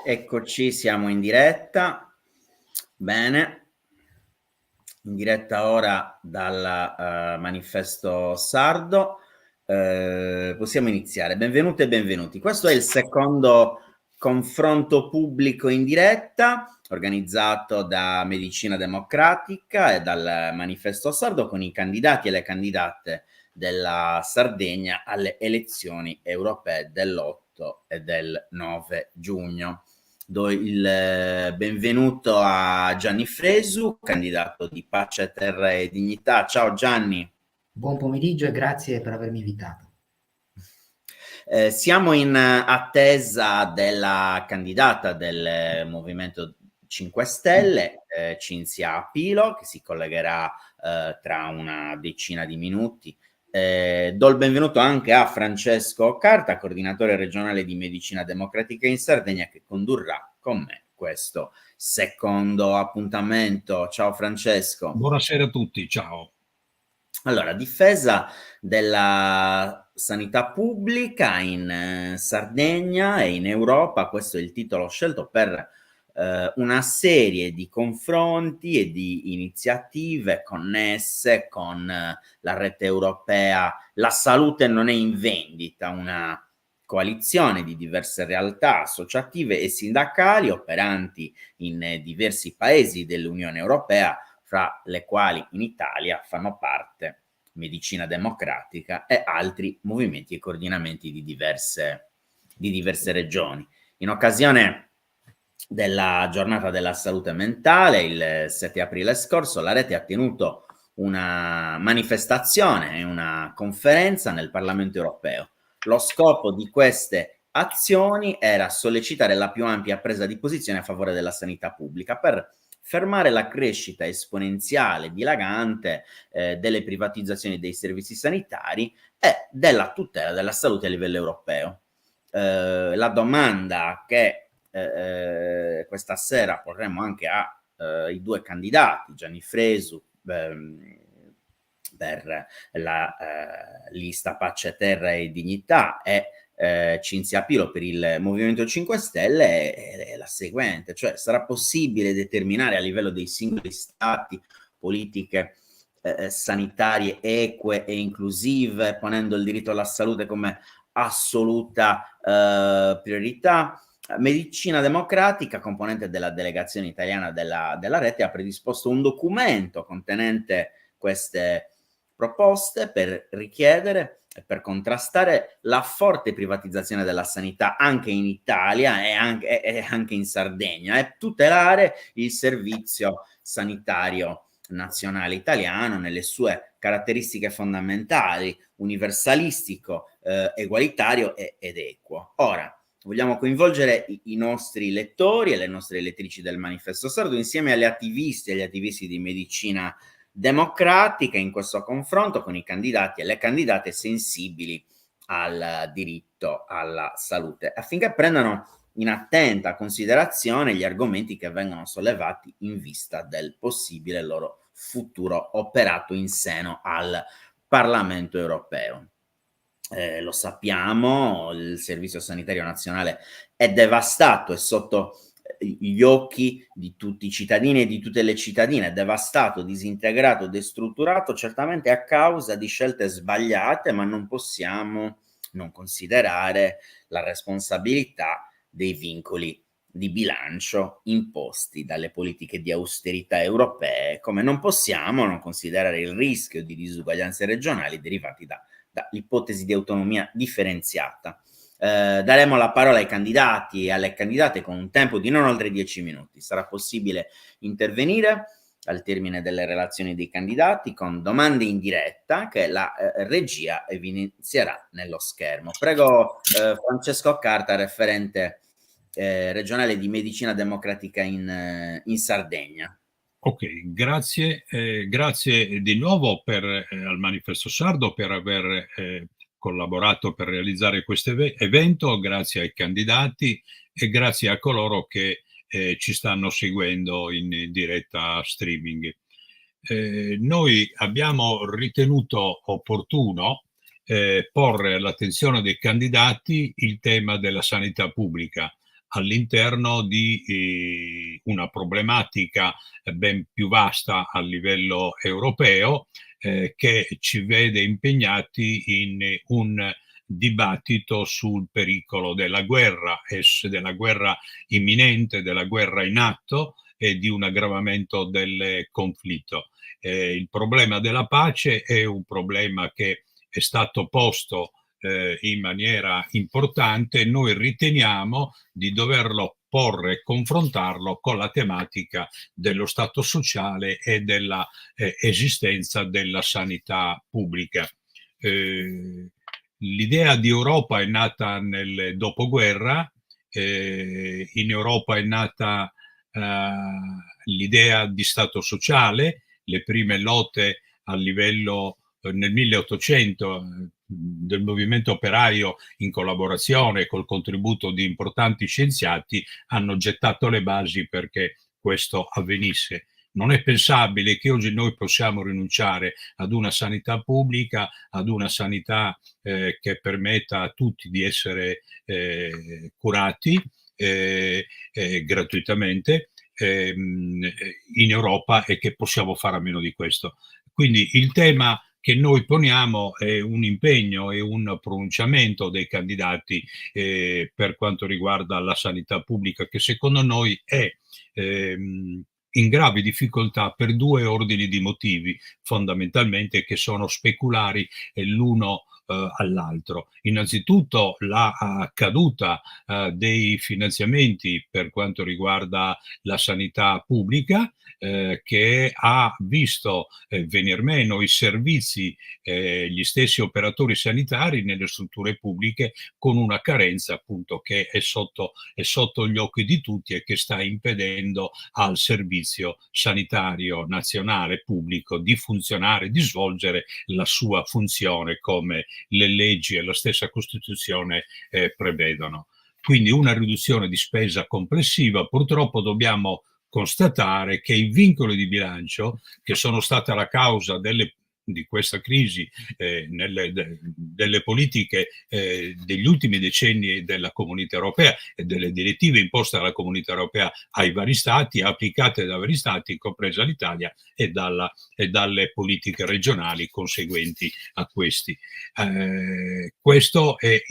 Eccoci, siamo in diretta. Bene, in diretta ora dal Manifesto Sardo. Possiamo iniziare. Benvenute e benvenuti. Questo è il secondo confronto pubblico in diretta organizzato da Medicina Democratica e dal Manifesto Sardo con i candidati e le candidate della Sardegna alle elezioni europee dell'8 e del 9 giugno. Do il benvenuto a Gianni Fresu, candidato di Pace, Terra e Dignità. Ciao Gianni. Buon pomeriggio e grazie per avermi invitato. Siamo in attesa della candidata del Movimento 5 Stelle, Cinzia Pilo, che si collegherà tra una decina di minuti. Do il benvenuto anche a Francesco Carta, coordinatore regionale di Medicina Democratica in Sardegna, che condurrà con me questo secondo appuntamento. Ciao Francesco. Buonasera a tutti, ciao. Allora, difesa della sanità pubblica in Sardegna e in Europa, questo è il titolo scelto per una serie di confronti e di iniziative connesse con la rete europea La Salute non è in vendita, una coalizione di diverse realtà associative e sindacali operanti in diversi paesi dell'Unione Europea, fra le quali in Italia fanno parte Medicina Democratica e altri movimenti e coordinamenti di diverse regioni. In occasione della giornata della salute mentale, il 7 aprile scorso, la rete ha tenuto una manifestazione e una conferenza nel Parlamento europeo. Lo scopo di queste azioni era sollecitare la più ampia presa di posizione a favore della sanità pubblica per fermare la crescita esponenziale dilagante delle privatizzazioni dei servizi sanitari e della tutela della salute a livello europeo. La domanda che questa sera porremo anche ai due candidati, Gianni Fresu per la lista Pace, Terra e Dignità e Cinzia Pilo per il Movimento 5 Stelle è la seguente, cioè sarà possibile determinare a livello dei singoli stati politiche sanitarie eque e inclusive, ponendo il diritto alla salute come assoluta priorità. Medicina Democratica, componente della delegazione italiana della rete, ha predisposto un documento contenente queste proposte per richiedere e per contrastare la forte privatizzazione della sanità anche in Italia e anche in Sardegna e tutelare il servizio sanitario nazionale italiano nelle sue caratteristiche fondamentali, universalistico, egualitario ed equo. Ora, vogliamo coinvolgere i nostri lettori e le nostre lettrici del Manifesto Sardo insieme agli attivisti e agli attivisti di Medicina Democratica in questo confronto con i candidati e le candidate sensibili al diritto alla salute, affinché prendano in attenta considerazione gli argomenti che vengono sollevati in vista del possibile loro futuro operato in seno al Parlamento europeo. Lo sappiamo, il Servizio Sanitario Nazionale è devastato, è sotto gli occhi di tutti i cittadini e di tutte le cittadine, devastato, disintegrato, destrutturato, certamente a causa di scelte sbagliate, ma non possiamo non considerare la responsabilità dei vincoli di bilancio imposti dalle politiche di austerità europee, come non possiamo non considerare il rischio di disuguaglianze regionali derivati dall'ipotesi di autonomia differenziata. Daremo la parola ai candidati e alle candidate con un tempo di non oltre 10 minuti. Sarà possibile intervenire al termine delle relazioni dei candidati con domande in diretta che la regia evidenzierà nello schermo. Prego Francesco Carta, referente regionale di Medicina Democratica in Sardegna. Ok, grazie di nuovo al Manifesto Sardo per aver collaborato per realizzare questo evento, grazie ai candidati e grazie a coloro che ci stanno seguendo in diretta streaming. Noi abbiamo ritenuto opportuno porre all'attenzione dei candidati il tema della sanità pubblica, all'interno di una problematica ben più vasta a livello europeo, che ci vede impegnati in un dibattito sul pericolo della guerra imminente, della guerra in atto e di un aggravamento del conflitto. Il problema della pace è un problema che è stato posto in maniera importante. Noi riteniamo di doverlo porre e confrontarlo con la tematica dello Stato sociale e della esistenza della sanità pubblica. L'idea di Europa è nata nel dopoguerra, in Europa è nata l'idea di Stato sociale, le prime lotte a livello nel 1800 del movimento operaio in collaborazione col contributo di importanti scienziati hanno gettato le basi perché questo avvenisse. Non è pensabile che oggi noi possiamo rinunciare ad una sanità pubblica, ad una sanità che permetta a tutti di essere curati gratuitamente in Europa, e che possiamo fare a meno di questo. Quindi il tema che noi poniamo è un impegno e un pronunciamento dei candidati per quanto riguarda la sanità pubblica, che secondo noi è in grave difficoltà per due ordini di motivi, fondamentalmente, che sono speculari l'uno all'altro. Innanzitutto la caduta dei finanziamenti per quanto riguarda la sanità pubblica, che ha visto venir meno i servizi, gli stessi operatori sanitari nelle strutture pubbliche, con una carenza appunto che è sotto gli occhi di tutti e che sta impedendo al servizio sanitario nazionale pubblico di funzionare, di svolgere la sua funzione come le leggi e la stessa Costituzione prevedono. Quindi una riduzione di spesa complessiva. Purtroppo dobbiamo constatare che i vincoli di bilancio, che sono stati la causa di questa crisi delle politiche degli ultimi decenni della Comunità Europea e delle direttive imposte dalla Comunità Europea ai vari stati, applicate dai vari stati, compresa l'Italia, e dalle politiche regionali conseguenti a questi. Questo è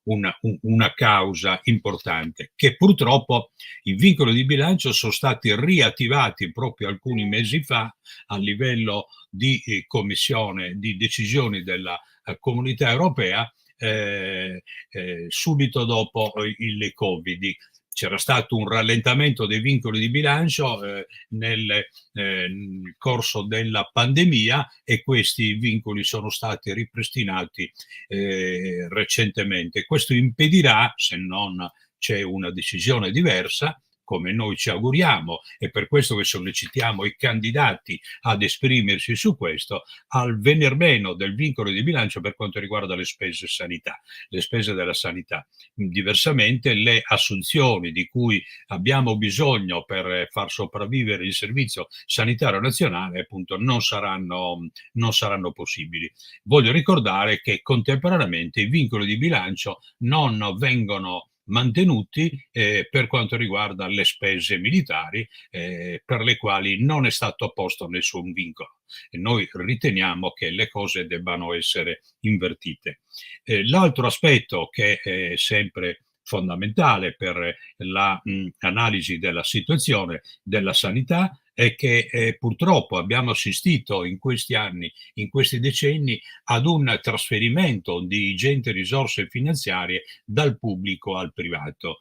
una causa importante, che purtroppo i vincoli di bilancio sono stati riattivati proprio alcuni mesi fa a livello di commissione di decisioni della Comunità Europea, subito dopo il Covid. C'era stato un rallentamento dei vincoli di bilancio nel corso della pandemia, e questi vincoli sono stati ripristinati recentemente. Questo impedirà, se non c'è una decisione diversa, come noi ci auguriamo, e per questo che sollecitiamo i candidati ad esprimersi su questo, al venir meno del vincolo di bilancio per quanto riguarda le spese della sanità. Diversamente le assunzioni di cui abbiamo bisogno per far sopravvivere il servizio sanitario nazionale appunto non saranno possibili. Voglio ricordare che contemporaneamente i vincoli di bilancio non vengono mantenuti per quanto riguarda le spese militari, per le quali non è stato posto nessun vincolo. E noi riteniamo che le cose debbano essere invertite. L'altro aspetto che è sempre fondamentale per l'analisi della situazione della sanità è che purtroppo abbiamo assistito in questi anni, in questi decenni, ad un trasferimento di ingenti risorse finanziarie dal pubblico al privato,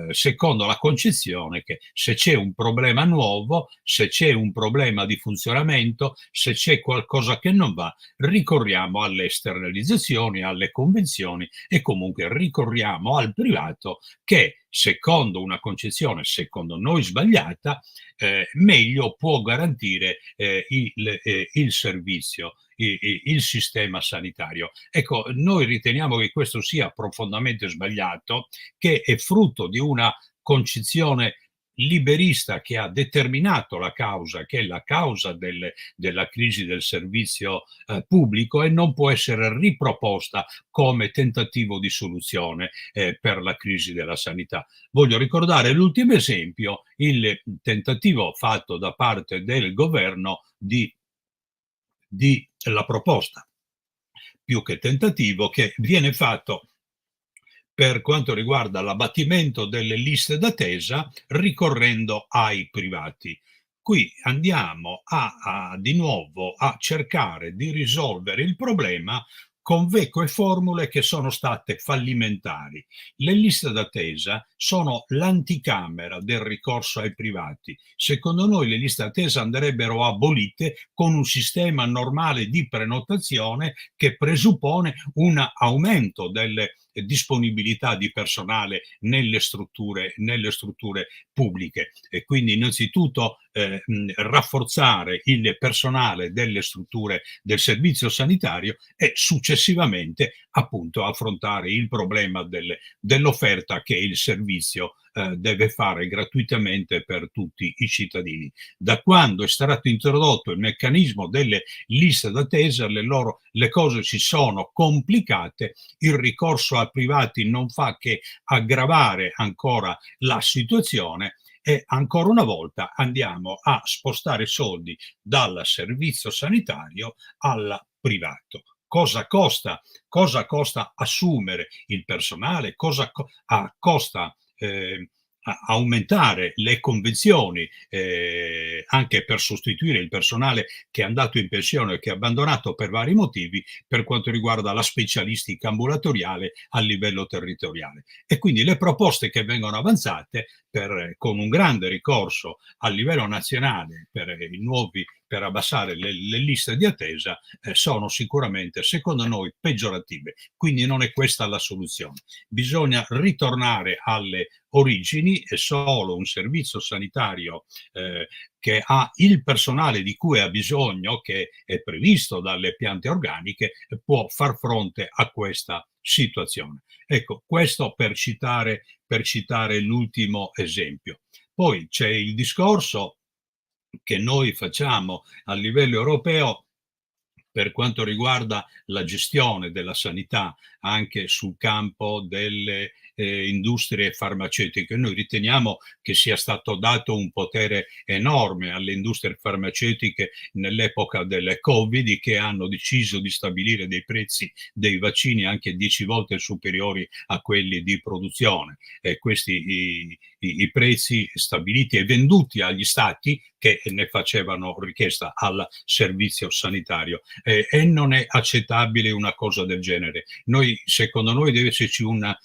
secondo la concezione che se c'è un problema nuovo, se c'è un problema di funzionamento, se c'è qualcosa che non va, ricorriamo alle esternalizzazioni, alle convenzioni, e comunque ricorriamo al privato, che secondo una concezione, secondo noi sbagliata, meglio può garantire il servizio, il sistema sanitario. Ecco, noi riteniamo che questo sia profondamente sbagliato, che è frutto di una concezione liberista che ha determinato la causa, che è la causa della crisi del servizio pubblico, e non può essere riproposta come tentativo di soluzione per la crisi della sanità. Voglio ricordare l'ultimo esempio, il tentativo fatto da parte del governo di la proposta, più che tentativo, che viene fatto per quanto riguarda l'abbattimento delle liste d'attesa ricorrendo ai privati. Qui andiamo di nuovo a cercare di risolvere il problema con veco e formule che sono state fallimentari. Le liste d'attesa sono l'anticamera del ricorso ai privati. Secondo noi le liste d'attesa andrebbero abolite con un sistema normale di prenotazione che presuppone un aumento delle disponibilità di personale nelle strutture pubbliche, e quindi innanzitutto rafforzare il personale delle strutture del servizio sanitario e successivamente appunto affrontare il problema dell'offerta che il servizio deve fare gratuitamente per tutti i cittadini. Da quando è stato introdotto il meccanismo delle liste d'attesa, le cose si sono complicate, il ricorso a privati non fa che aggravare ancora la situazione, e ancora una volta andiamo a spostare soldi dal servizio sanitario al privato. Cosa costa assumere il personale, cosa costa aumentare le convenzioni anche per sostituire il personale che è andato in pensione e che è abbandonato per vari motivi, per quanto riguarda la specialistica ambulatoriale a livello territoriale. E quindi le proposte che vengono avanzate con un grande ricorso a livello nazionale per abbassare le liste di attesa sono sicuramente, secondo noi, peggiorative. Quindi non è questa la soluzione. Bisogna ritornare alle origini, e solo un servizio sanitario che ha il personale di cui ha bisogno, che è previsto dalle piante organiche, può far fronte a questa situazione. Ecco, questo per citare l'ultimo esempio. Poi c'è il discorso che noi facciamo a livello europeo per quanto riguarda la gestione della sanità anche sul campo delle industrie farmaceutiche. Noi riteniamo che sia stato dato un potere enorme alle industrie farmaceutiche nell'epoca del Covid, che hanno deciso di stabilire dei prezzi dei vaccini anche 10 volte superiori a quelli di produzione. Questi i prezzi stabiliti e venduti agli stati che ne facevano richiesta al servizio sanitario, e non è accettabile una cosa del genere. Secondo noi deve esserci un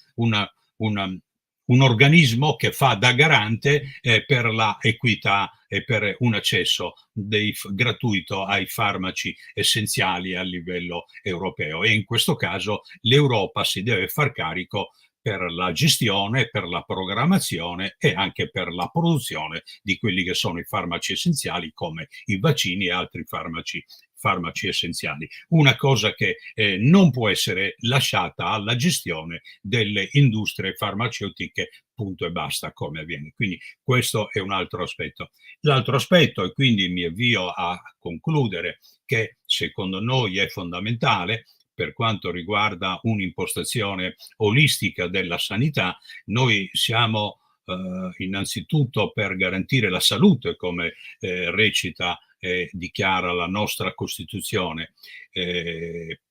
organismo che fa da garante per la equità e per un accesso gratuito ai farmaci essenziali a livello europeo, e in questo caso l'Europa si deve far carico per la gestione, per la programmazione e anche per la produzione di quelli che sono i farmaci essenziali, come i vaccini e altri farmaci essenziali. Una cosa che non può essere lasciata alla gestione delle industrie farmaceutiche, punto e basta, come avviene. Quindi questo è un altro aspetto. L'altro aspetto, e quindi mi avvio a concludere, che secondo noi è fondamentale per quanto riguarda un'impostazione olistica della sanità. Noi siamo innanzitutto per garantire la salute, come recita e dichiara la nostra Costituzione,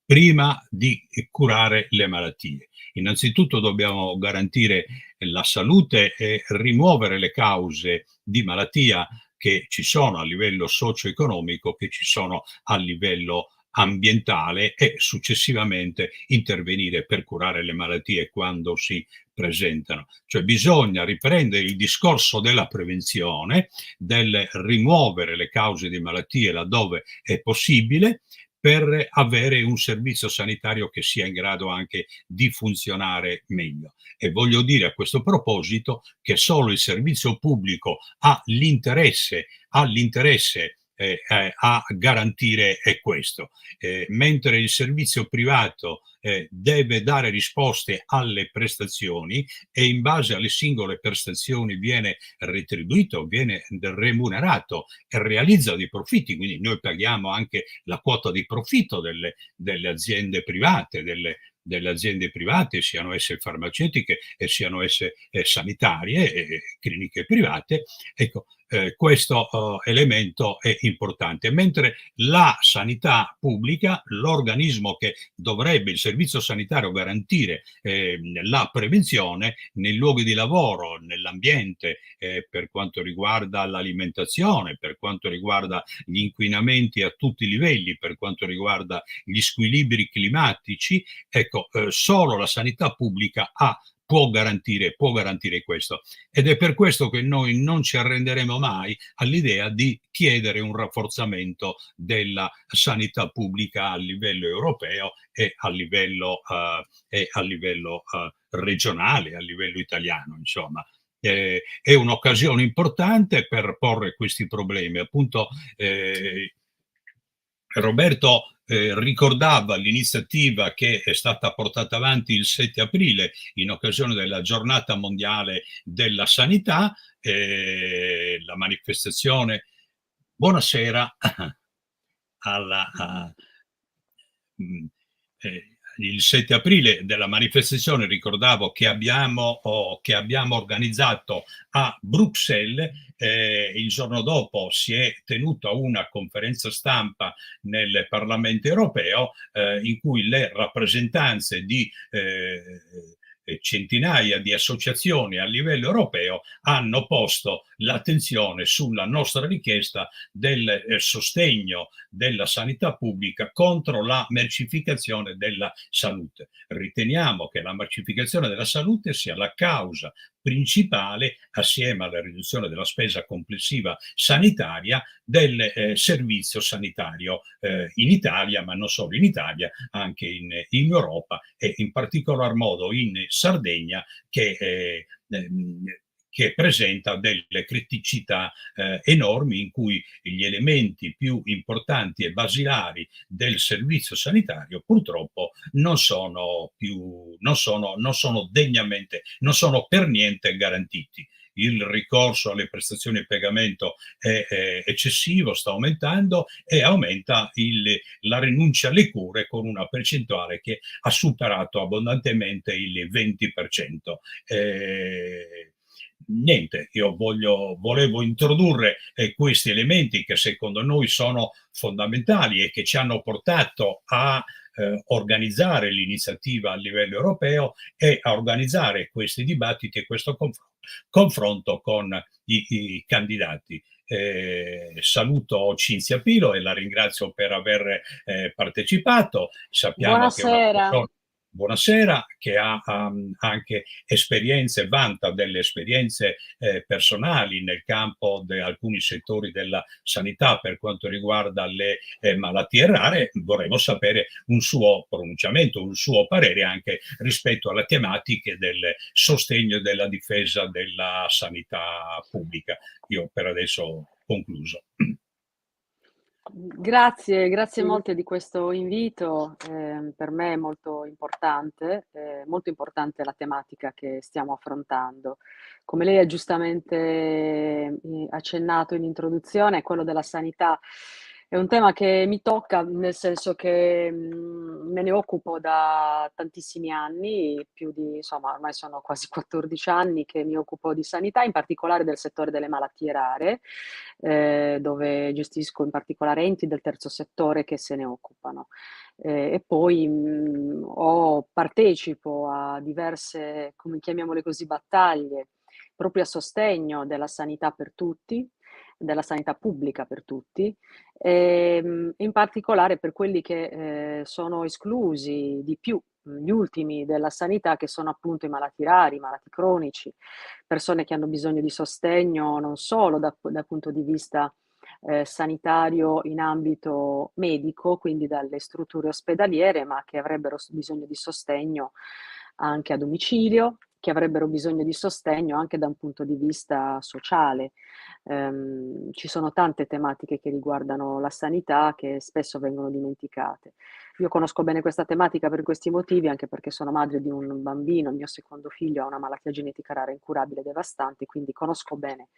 prima di curare le malattie. Innanzitutto dobbiamo garantire la salute e rimuovere le cause di malattia che ci sono a livello socio-economico, che ci sono a livello ambientale, e successivamente intervenire per curare le malattie quando si presentano. Cioè bisogna riprendere il discorso della prevenzione, del rimuovere le cause di malattie laddove è possibile, per avere un servizio sanitario che sia in grado anche di funzionare meglio. E voglio dire a questo proposito che solo il servizio pubblico ha l'interesse a garantire questo. Mentre il servizio privato deve dare risposte alle prestazioni e in base alle singole prestazioni viene retribuito, viene remunerato e realizza dei profitti, quindi noi paghiamo anche la quota di profitto delle aziende private, delle aziende private, siano esse farmaceutiche e siano esse sanitarie e cliniche private. Ecco, questo elemento è importante, mentre la sanità pubblica, l'organismo che dovrebbe il servizio sanitario garantire la prevenzione nei luoghi di lavoro, nell'ambiente, per quanto riguarda l'alimentazione, per quanto riguarda gli inquinamenti a tutti i livelli, per quanto riguarda gli squilibri climatici, ecco, solo la sanità pubblica può garantire questo. Ed è per questo che noi non ci arrenderemo mai all'idea di chiedere un rafforzamento della sanità pubblica a livello europeo e a livello regionale, a livello italiano, insomma. È un'occasione importante per porre questi problemi. Appunto, Roberto ricordava l'iniziativa che è stata portata avanti il 7 aprile in occasione della giornata mondiale della sanità, la manifestazione. Buonasera il 7 aprile della manifestazione, ricordavo che abbiamo organizzato a Bruxelles. Il giorno dopo si è tenuta una conferenza stampa nel Parlamento europeo in cui le rappresentanze di centinaia di associazioni a livello europeo hanno posto l'attenzione sulla nostra richiesta del sostegno della sanità pubblica contro la mercificazione della salute. Riteniamo che la mercificazione della salute sia la causa principale, assieme alla riduzione della spesa complessiva sanitaria, del servizio sanitario in Italia, ma non solo in Italia, anche in Europa e in particolar modo in Sardegna, che presenta delle criticità enormi, in cui gli elementi più importanti e basilari del servizio sanitario purtroppo non sono per niente garantiti. Il ricorso alle prestazioni a pagamento è eccessivo, sta aumentando, e aumenta la rinuncia alle cure con una percentuale che ha superato abbondantemente il 20%. Niente, io volevo introdurre questi elementi che secondo noi sono fondamentali e che ci hanno portato a organizzare l'iniziativa a livello europeo e a organizzare questi dibattiti e questo confronto con i candidati. Saluto Cinzia Pilo e la ringrazio per aver partecipato. Sappiamo Buonasera. che buonasera, che ha anche esperienze, vanta delle esperienze personali nel campo di alcuni settori della sanità per quanto riguarda le malattie rare. Vorremmo sapere un suo pronunciamento, un suo parere anche rispetto alle tematiche del sostegno e della difesa della sanità pubblica. Io per adesso ho concluso. Grazie molte di questo invito, per me è molto importante la tematica che stiamo affrontando. Come lei ha giustamente accennato in introduzione, quello della sanità è un tema che mi tocca, nel senso che me ne occupo da tantissimi anni, ormai sono quasi 14 anni che mi occupo di sanità, in particolare del settore delle malattie rare, dove gestisco in particolare enti del terzo settore che se ne occupano. E poi partecipo a diverse, come chiamiamole così, battaglie proprio a sostegno della sanità per tutti, della sanità pubblica per tutti, in particolare per quelli che sono esclusi di più, gli ultimi della sanità, che sono appunto i malati rari, i malati cronici, persone che hanno bisogno di sostegno non solo dal punto di vista sanitario in ambito medico, quindi dalle strutture ospedaliere, ma che avrebbero bisogno di sostegno anche a domicilio, che avrebbero bisogno di sostegno anche da un punto di vista sociale. Ci sono tante tematiche che riguardano la sanità che spesso vengono dimenticate. Io conosco bene questa tematica per questi motivi, anche perché sono madre di un bambino, il mio secondo figlio ha una malattia genetica rara incurabile devastante, quindi conosco bene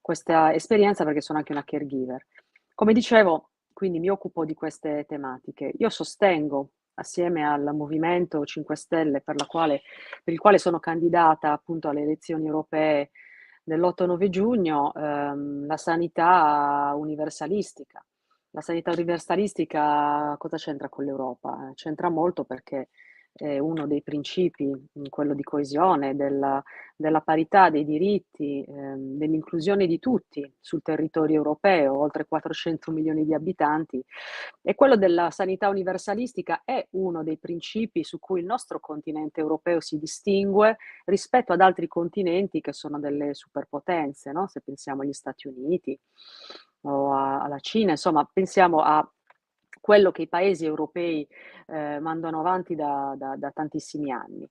questa esperienza perché sono anche una caregiver. Come dicevo, quindi mi occupo di queste tematiche. Io sostengo, assieme al Movimento 5 Stelle, per il quale sono candidata appunto alle elezioni europee dell'8-9 giugno, la sanità universalistica. La sanità universalistica cosa c'entra con l'Europa? C'entra molto perché è uno dei principi, quello di coesione, della parità dei diritti, dell'inclusione di tutti sul territorio europeo, oltre 400 milioni di abitanti, e quello della sanità universalistica è uno dei principi su cui il nostro continente europeo si distingue rispetto ad altri continenti che sono delle superpotenze, no? Se pensiamo agli Stati Uniti o alla Cina, insomma, pensiamo a quello che i paesi europei mandano avanti da tantissimi anni.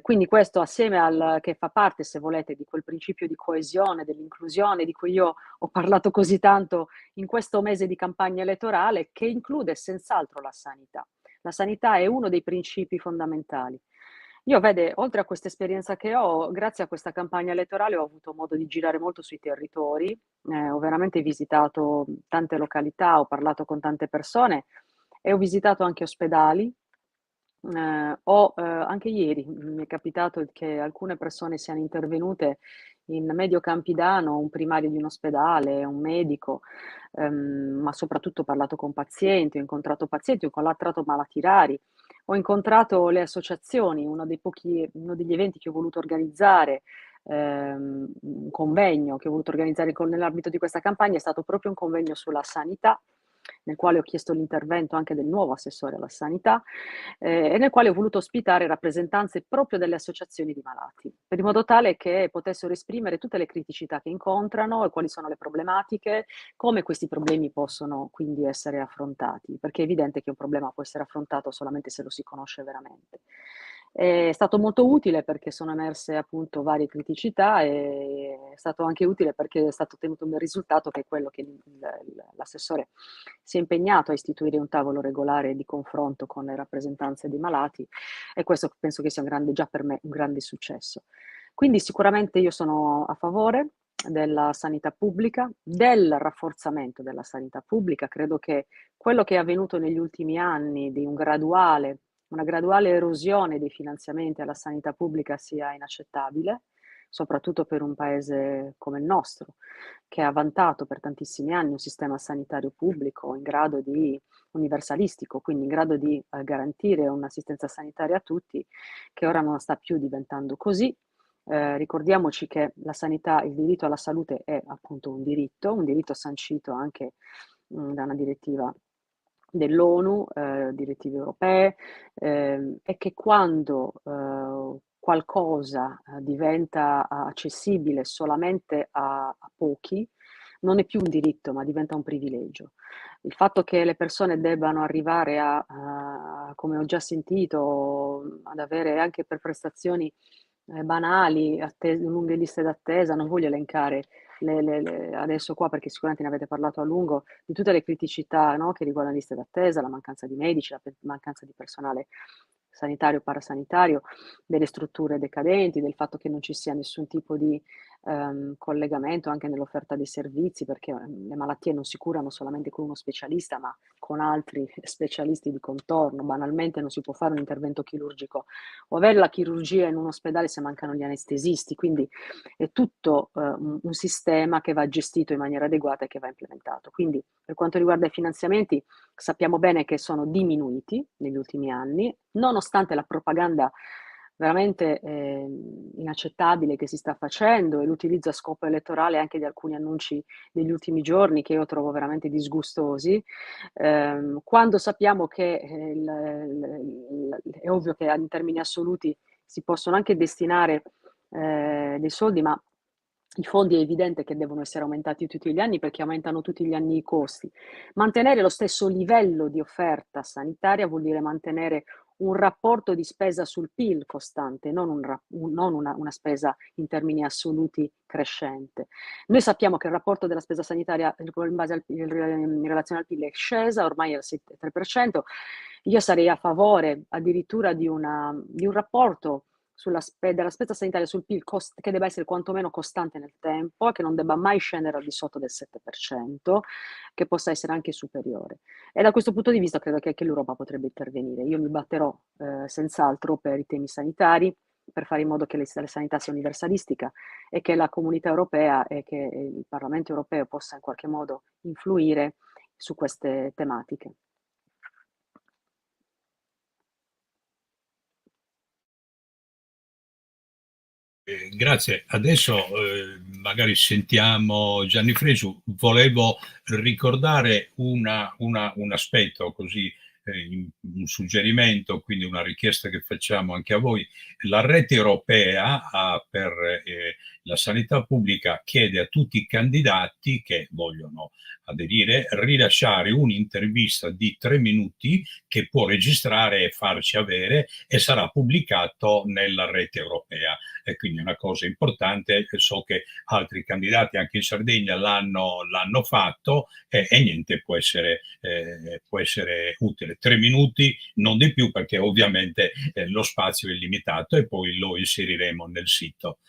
Quindi questo assieme che fa parte, se volete, di quel principio di coesione, dell'inclusione di cui io ho parlato così tanto in questo mese di campagna elettorale, che include senz'altro la sanità. La sanità è uno dei principi fondamentali. Io, vede, oltre a questa esperienza che ho, grazie a questa campagna elettorale ho avuto modo di girare molto sui territori, ho veramente visitato tante località, ho parlato con tante persone e ho visitato anche ospedali. Anche ieri mi è capitato che alcune persone siano intervenute in Medio Campidano, un primario di un ospedale, un medico, ma soprattutto ho parlato con pazienti, ho incontrato pazienti, ho incontrato malati rari, ho incontrato le associazioni, uno degli eventi che ho voluto organizzare, un convegno che ho voluto organizzare nell'ambito di questa campagna è stato proprio un convegno sulla sanità, nel quale ho chiesto l'intervento anche del nuovo assessore alla sanità, e nel quale ho voluto ospitare rappresentanze proprio delle associazioni di malati, per in modo tale che potessero esprimere tutte le criticità che incontrano e quali sono le problematiche, come questi problemi possono quindi essere affrontati, perché è evidente che un problema può essere affrontato solamente se lo si conosce veramente. È stato molto utile perché sono emerse appunto varie criticità e è stato anche utile perché è stato ottenuto un bel risultato, che è quello che l'assessore si è impegnato a istituire un tavolo regolare di confronto con le rappresentanze dei malati, e questo penso che sia già per me un grande successo. Quindi sicuramente io sono a favore della sanità pubblica, del rafforzamento della sanità pubblica. Credo che quello che è avvenuto negli ultimi anni di una graduale erosione dei finanziamenti alla sanità pubblica sia inaccettabile, soprattutto per un paese come il nostro, che ha vantato per tantissimi anni un sistema sanitario pubblico universalistico, quindi in grado di garantire un'assistenza sanitaria a tutti, che ora non sta più diventando così. Ricordiamoci che la sanità, il diritto alla salute è appunto un diritto sancito anche da una direttiva dell'ONU, direttive europee, e che quando qualcosa diventa accessibile solamente a pochi, non è più un diritto, ma diventa un privilegio. Il fatto che le persone debbano arrivare come ho già sentito, ad avere anche per prestazioni banali, lunghe liste d'attesa, non voglio elencare adesso qua perché sicuramente ne avete parlato a lungo, di tutte le criticità, no, che riguardano liste d'attesa, la mancanza di medici, la mancanza di personale sanitario, parasanitario, delle strutture decadenti, del fatto che non ci sia nessun tipo di collegamento anche nell'offerta dei servizi, perché le malattie non si curano solamente con uno specialista, ma con altri specialisti di contorno. Banalmente non si può fare un intervento chirurgico o avere la chirurgia in un ospedale se mancano gli anestesisti, quindi è tutto un sistema che va gestito in maniera adeguata e che va implementato. Quindi per quanto riguarda i finanziamenti, sappiamo bene che sono diminuiti negli ultimi anni, nonostante la propaganda veramente inaccettabile che si sta facendo e l'utilizzo a scopo elettorale anche di alcuni annunci degli ultimi giorni che io trovo veramente disgustosi, quando sappiamo che è ovvio che in termini assoluti si possono anche destinare dei soldi, ma i fondi è evidente che devono essere aumentati tutti gli anni perché aumentano tutti gli anni i costi. Mantenere lo stesso livello di offerta sanitaria vuol dire mantenere un rapporto di spesa sul PIL costante, non una spesa in termini assoluti crescente. Noi sappiamo che il rapporto della spesa sanitaria in base in relazione al PIL è scesa, ormai è al 3%. Io sarei a favore addirittura di un rapporto della spesa sanitaria sul PIL che debba essere quantomeno costante nel tempo, che non debba mai scendere al di sotto del 7%, che possa essere anche superiore. E da questo punto di vista credo che anche l'Europa potrebbe intervenire. Io mi batterò senz'altro per i temi sanitari, per fare in modo che la sanità sia universalistica e che la comunità europea e che il Parlamento europeo possa in qualche modo influire su queste tematiche. Grazie. Adesso magari sentiamo Gianni Fresu. Volevo ricordare un aspetto, così un suggerimento, quindi una richiesta che facciamo anche a voi. La rete europea per la sanità pubblica chiede a tutti i candidati che vogliono aderire rilasciare un'intervista di 3 minuti che può registrare e farci avere, e sarà pubblicato nella rete europea. E quindi è una cosa importante. So che altri candidati anche in Sardegna l'hanno fatto, e niente, può essere utile. 3 minuti, non di più, perché ovviamente lo spazio è limitato, e poi lo inseriremo nel sito.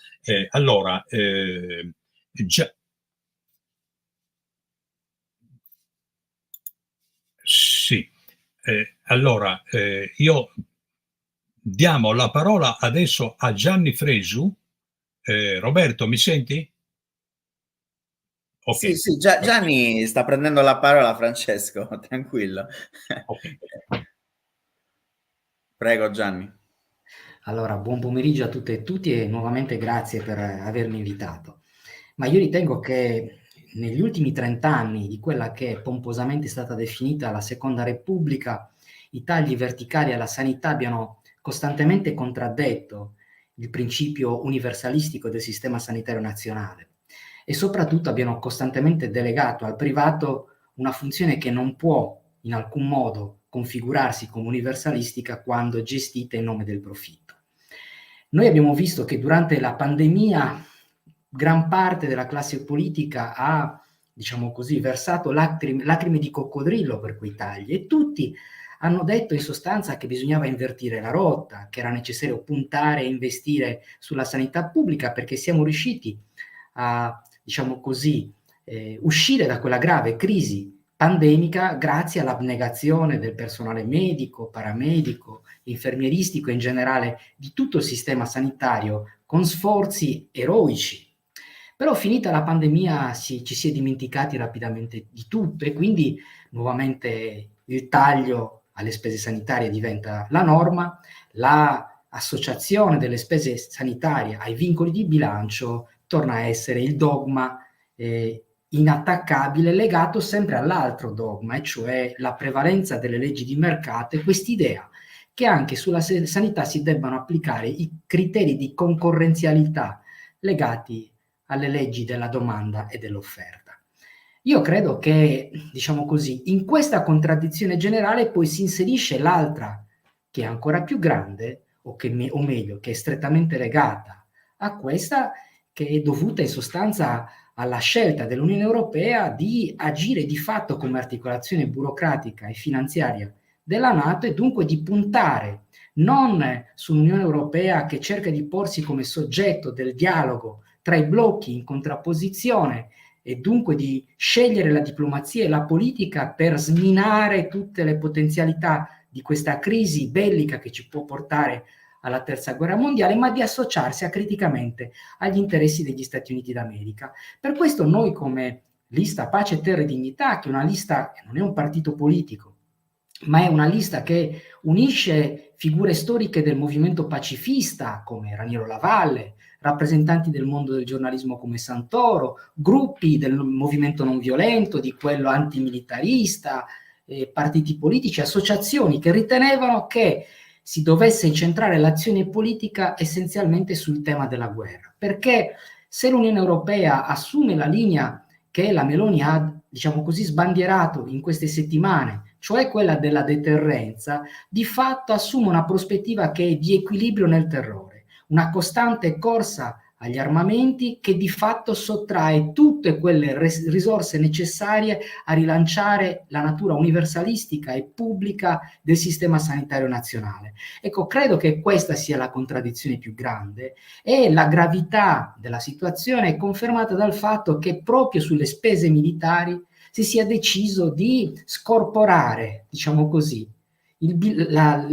Allora, sì, allora io diamo la parola adesso a Gianni Fresu. Roberto, mi senti? Okay. Sì, Gianni sta prendendo la parola, Francesco, tranquillo. Okay. Prego Gianni. Allora, buon pomeriggio a tutte e tutti e nuovamente grazie per avermi invitato. Ma io ritengo che negli ultimi 30 anni di quella che è pomposamente stata definita la Seconda Repubblica, i tagli verticali alla sanità abbiano costantemente contraddetto il principio universalistico del sistema sanitario nazionale e soprattutto abbiano costantemente delegato al privato una funzione che non può in alcun modo configurarsi come universalistica quando gestita in nome del profitto. Noi abbiamo visto che durante la pandemia gran parte della classe politica ha, diciamo così, versato lacrime di coccodrillo per quei tagli, e tutti hanno detto in sostanza che bisognava invertire la rotta, che era necessario puntare e investire sulla sanità pubblica, perché siamo riusciti a, diciamo così, uscire da quella grave crisi pandemica grazie all'abnegazione del personale medico, paramedico, infermieristico e in generale di tutto il sistema sanitario, con sforzi eroici. Però finita la pandemia ci si è dimenticati rapidamente di tutto, e quindi nuovamente il taglio alle spese sanitarie diventa la norma, l'associazione delle spese sanitarie ai vincoli di bilancio torna a essere il dogma inattaccabile, legato sempre all'altro dogma, e cioè la prevalenza delle leggi di mercato, e quest'idea che anche sulla sanità si debbano applicare i criteri di concorrenzialità legati alle leggi della domanda e dell'offerta. Io credo che, diciamo così, in questa contraddizione generale poi si inserisce l'altra, che è ancora più grande, o meglio, che è strettamente legata a questa, che è dovuta in sostanza alla scelta dell'Unione Europea di agire di fatto come articolazione burocratica e finanziaria della NATO, e dunque di puntare non su un'Unione Europea che cerca di porsi come soggetto del dialogo tra i blocchi in contrapposizione, e dunque di scegliere la diplomazia e la politica per sminare tutte le potenzialità di questa crisi bellica che ci può portare alla terza guerra mondiale, ma di associarsi acriticamente agli interessi degli Stati Uniti d'America. Per questo noi, come lista Pace, Terra e Dignità, che è una lista che non è un partito politico, ma è una lista che unisce figure storiche del movimento pacifista come Raniero Lavalle, rappresentanti del mondo del giornalismo come Santoro, gruppi del movimento non violento, di quello antimilitarista, partiti politici, associazioni che ritenevano che si dovesse incentrare l'azione politica essenzialmente sul tema della guerra. Perché se l'Unione Europea assume la linea che la Meloni ha, diciamo così, sbandierato in queste settimane, cioè quella della deterrenza, di fatto assume una prospettiva che è di equilibrio nel terrore, una costante corsa agli armamenti che di fatto sottrae tutte quelle risorse necessarie a rilanciare la natura universalistica e pubblica del sistema sanitario nazionale. Ecco, credo che questa sia la contraddizione più grande, e la gravità della situazione è confermata dal fatto che proprio sulle spese militari si sia deciso di scorporare, diciamo così, la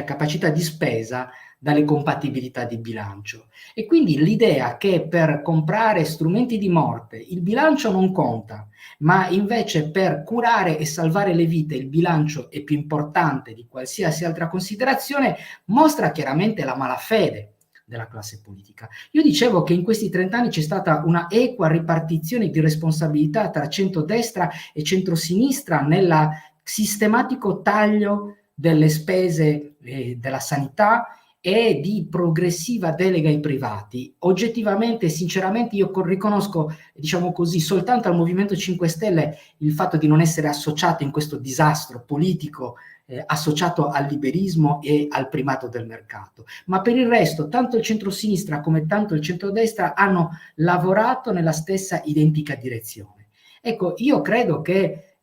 capacità di spesa dalle compatibilità di bilancio. E quindi l'idea che per comprare strumenti di morte il bilancio non conta, ma invece per curare e salvare le vite il bilancio è più importante di qualsiasi altra considerazione, mostra chiaramente la malafede della classe politica. Io dicevo che in questi 30 anni c'è stata una equa ripartizione di responsabilità tra centrodestra e centrosinistra nel sistematico taglio delle spese della sanità e di progressiva delega ai privati. Oggettivamente, sinceramente, io riconosco, diciamo così, soltanto al Movimento 5 Stelle il fatto di non essere associato in questo disastro politico associato al liberismo e al primato del mercato. Ma per il resto, tanto il centrosinistra come tanto il centrodestra hanno lavorato nella stessa identica direzione. Ecco, io credo che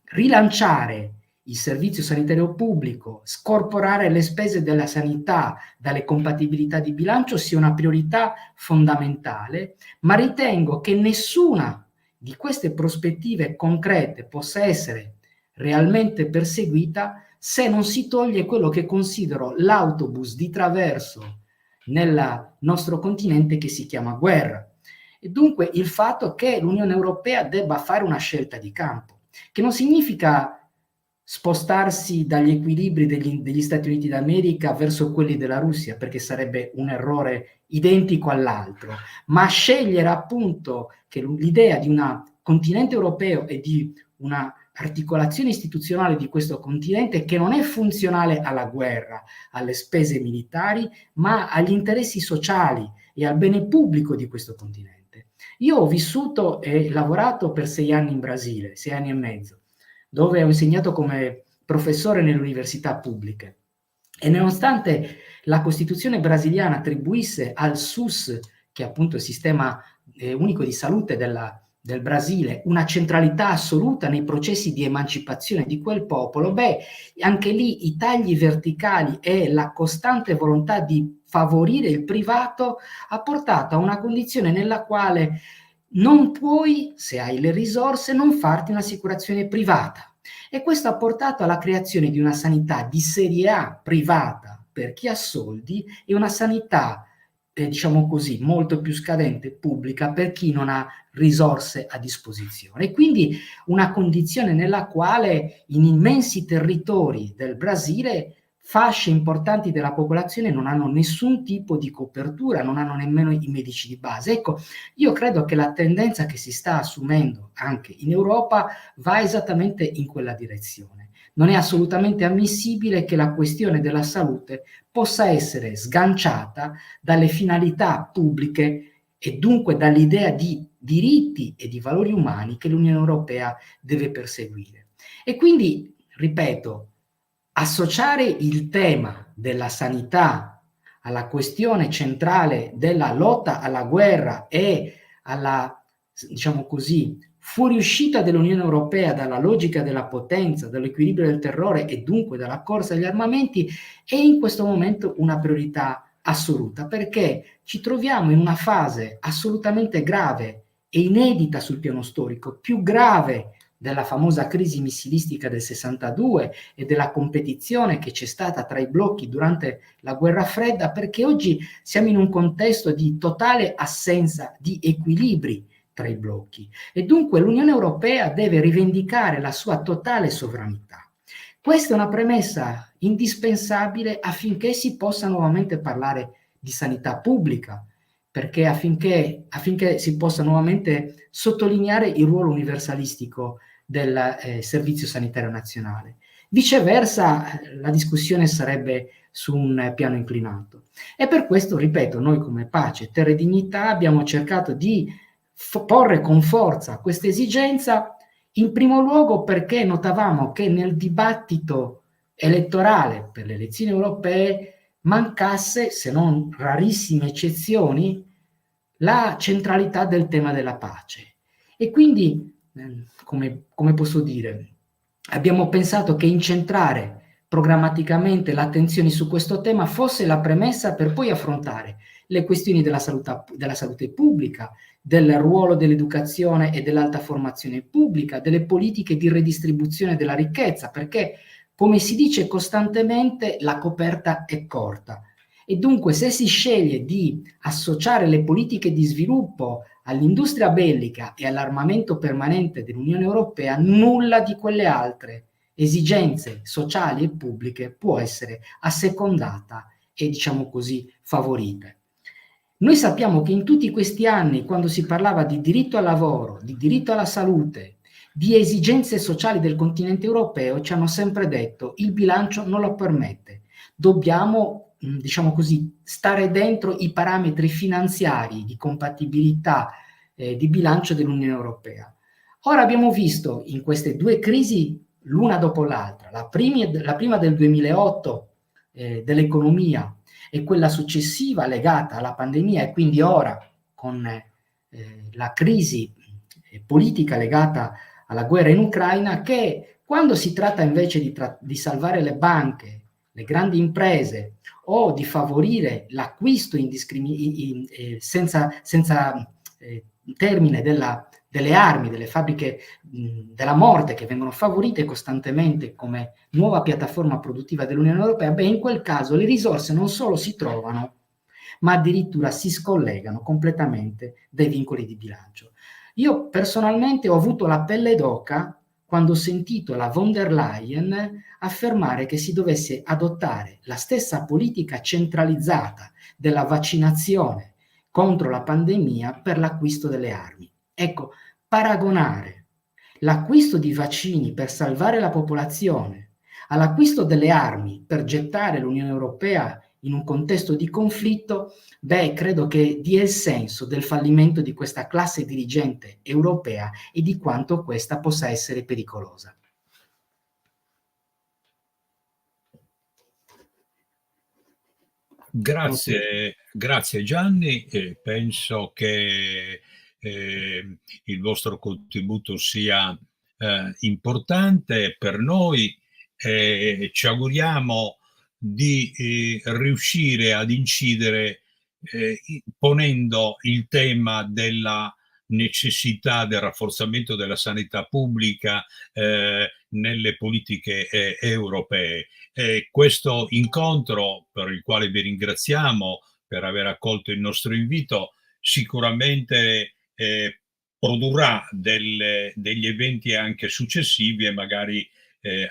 rilanciare il servizio sanitario pubblico, scorporare le spese della sanità dalle compatibilità di bilancio sia una priorità fondamentale, ma ritengo che nessuna di queste prospettive concrete possa essere realmente perseguita se non si toglie quello che considero l'autobus di traverso nel nostro continente che si chiama guerra. E dunque il fatto che l'Unione Europea debba fare una scelta di campo, che non significa spostarsi dagli equilibri degli Stati Uniti d'America verso quelli della Russia, perché sarebbe un errore identico all'altro, ma scegliere appunto che l'idea di un continente europeo e di una articolazione istituzionale di questo continente che non è funzionale alla guerra, alle spese militari, ma agli interessi sociali e al bene pubblico di questo continente. Io ho vissuto e lavorato per 6 anni in Brasile, 6 anni e mezzo, dove ho insegnato come professore nelle università pubbliche. E nonostante la Costituzione brasiliana attribuisse al SUS, che è appunto il sistema unico di salute del Brasile, una centralità assoluta nei processi di emancipazione di quel popolo, anche lì i tagli verticali e la costante volontà di favorire il privato ha portato a una condizione nella quale non puoi, se hai le risorse, non farti un'assicurazione privata. E questo ha portato alla creazione di una sanità di serie A privata per chi ha soldi e una sanità, diciamo così, molto più scadente pubblica per chi non ha risorse a disposizione. E quindi una condizione nella quale in immensi territori del Brasile fasce importanti della popolazione non hanno nessun tipo di copertura, non hanno nemmeno i medici di base. Ecco, io credo che la tendenza che si sta assumendo anche in Europa va esattamente in quella direzione. Non è assolutamente ammissibile che la questione della salute possa essere sganciata dalle finalità pubbliche e dunque dall'idea di diritti e di valori umani che l'Unione Europea deve perseguire. E quindi, ripeto, associare il tema della sanità alla questione centrale della lotta alla guerra e alla, diciamo così, fuoriuscita dell'Unione Europea dalla logica della potenza, dall'equilibrio del terrore e dunque dalla corsa agli armamenti è in questo momento una priorità assoluta, perché ci troviamo in una fase assolutamente grave e inedita sul piano storico, più grave della famosa crisi missilistica del 62 e della competizione che c'è stata tra i blocchi durante la guerra fredda, perché oggi siamo in un contesto di totale assenza di equilibri tra i blocchi e dunque l'Unione Europea deve rivendicare la sua totale sovranità. Questa è una premessa indispensabile affinché si possa nuovamente parlare di sanità pubblica, perché affinché si possa nuovamente sottolineare il ruolo universalistico del Servizio Sanitario Nazionale. Viceversa, la discussione sarebbe su un piano inclinato. E per questo, ripeto, noi come Pace, Terra e Dignità abbiamo cercato di porre con forza questa esigenza In primo luogo perché notavamo che nel dibattito elettorale per le elezioni europee mancasse, se non rarissime eccezioni, la centralità del tema della pace. E quindi, come posso dire, abbiamo pensato che incentrare programmaticamente l'attenzione su questo tema fosse la premessa per poi affrontare le questioni della salute pubblica, del ruolo dell'educazione e dell'alta formazione pubblica, delle politiche di redistribuzione della ricchezza, perché, come si dice costantemente, la coperta è corta. E dunque, se si sceglie di associare le politiche di sviluppo all'industria bellica e all'armamento permanente dell'Unione Europea, nulla di quelle altre esigenze sociali e pubbliche può essere assecondata e, diciamo così, favorita. Noi sappiamo che in tutti questi anni, quando si parlava di diritto al lavoro, di diritto alla salute, di esigenze sociali del continente europeo, ci hanno sempre detto il bilancio non lo permette, dobbiamo, diciamo così, stare dentro i parametri finanziari di compatibilità di bilancio dell'Unione Europea. Ora abbiamo visto in queste due crisi, l'una dopo l'altra, la prima del 2008 dell'economia e quella successiva legata alla pandemia, e quindi ora con la crisi politica legata alla guerra in Ucraina, che quando si tratta invece di salvare le banche, le grandi imprese o di favorire l'acquisto senza termine delle armi, delle fabbriche della morte che vengono favorite costantemente come nuova piattaforma produttiva dell'Unione Europea, beh, in quel caso le risorse non solo si trovano, ma addirittura si scollegano completamente dai vincoli di bilancio. Io personalmente ho avuto la pelle d'oca quando ho sentito la von der Leyen affermare che si dovesse adottare la stessa politica centralizzata della vaccinazione contro la pandemia per l'acquisto delle armi. Ecco, paragonare l'acquisto di vaccini per salvare la popolazione all'acquisto delle armi per gettare l'Unione Europea in un contesto di conflitto, beh, credo che dia il senso del fallimento di questa classe dirigente europea e di quanto questa possa essere pericolosa. Grazie Gianni, penso che il vostro contributo sia importante per noi. Ci auguriamo di riuscire ad incidere ponendo il tema della necessità del rafforzamento della sanità pubblica nelle politiche europee. Questo incontro, per il quale vi ringraziamo per aver accolto il nostro invito, sicuramente produrrà degli eventi anche successivi e magari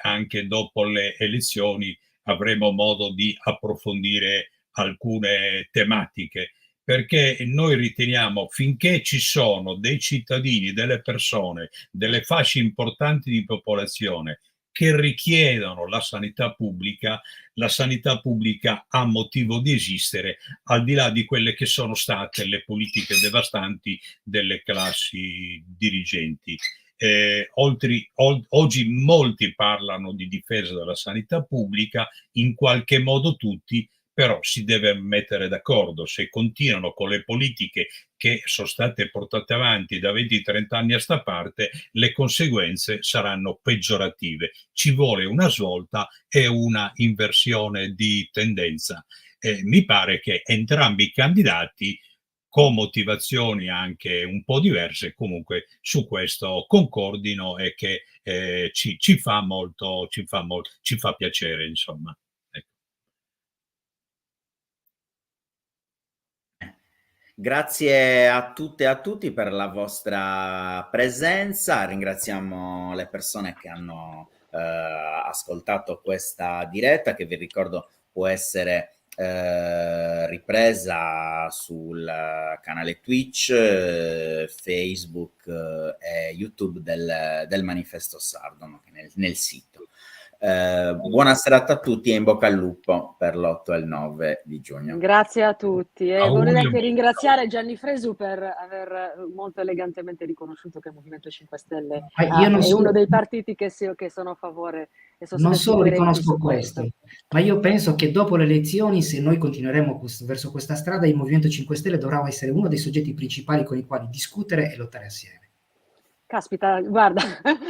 anche dopo le elezioni avremo modo di approfondire alcune tematiche, perché noi riteniamo finché ci sono dei cittadini, delle persone, delle fasce importanti di popolazione che richiedono la sanità pubblica ha motivo di esistere, al di là di quelle che sono state le politiche devastanti delle classi dirigenti. Oggi molti parlano di difesa della sanità pubblica, in qualche modo tutti, però si deve mettere d'accordo. Se continuano con le politiche che sono state portate avanti da 20-30 anni a sta parte, le conseguenze saranno peggiorative. Ci vuole una svolta e una inversione di tendenza. Mi pare che entrambi i candidati, con motivazioni anche un po' diverse, comunque su questo concordino e che ci fa piacere, insomma. Grazie a tutte e a tutti per la vostra presenza, ringraziamo le persone che hanno ascoltato questa diretta, che vi ricordo può essere ripresa sul canale Twitch, Facebook e YouTube del Manifesto Sardo, nel sito. Buona serata a tutti e in bocca al lupo per l'8 e il 9 di giugno. Grazie a tutti e Auguri vorrei a anche tutti. ringraziare Gianni Fresu per aver molto elegantemente riconosciuto che il Movimento 5 Stelle Io non è uno so, dei partiti che sono a favore e sono non stati più solo coerenti riconosco su questo, questo. ma io penso che dopo le elezioni, se noi continueremo verso questa strada, il Movimento 5 Stelle dovrà essere uno dei soggetti principali con i quali discutere e lottare assieme. Caspita, guarda,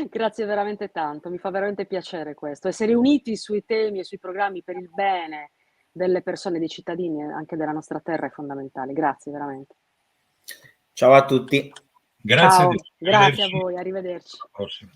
grazie veramente tanto, mi fa veramente piacere questo. Essere uniti sui temi e sui programmi per il bene delle persone, dei cittadini e anche della nostra terra è fondamentale. Grazie veramente. Ciao a tutti. Grazie, Ciao, grazie a arrivederci. voi, arrivederci. Alla prossima.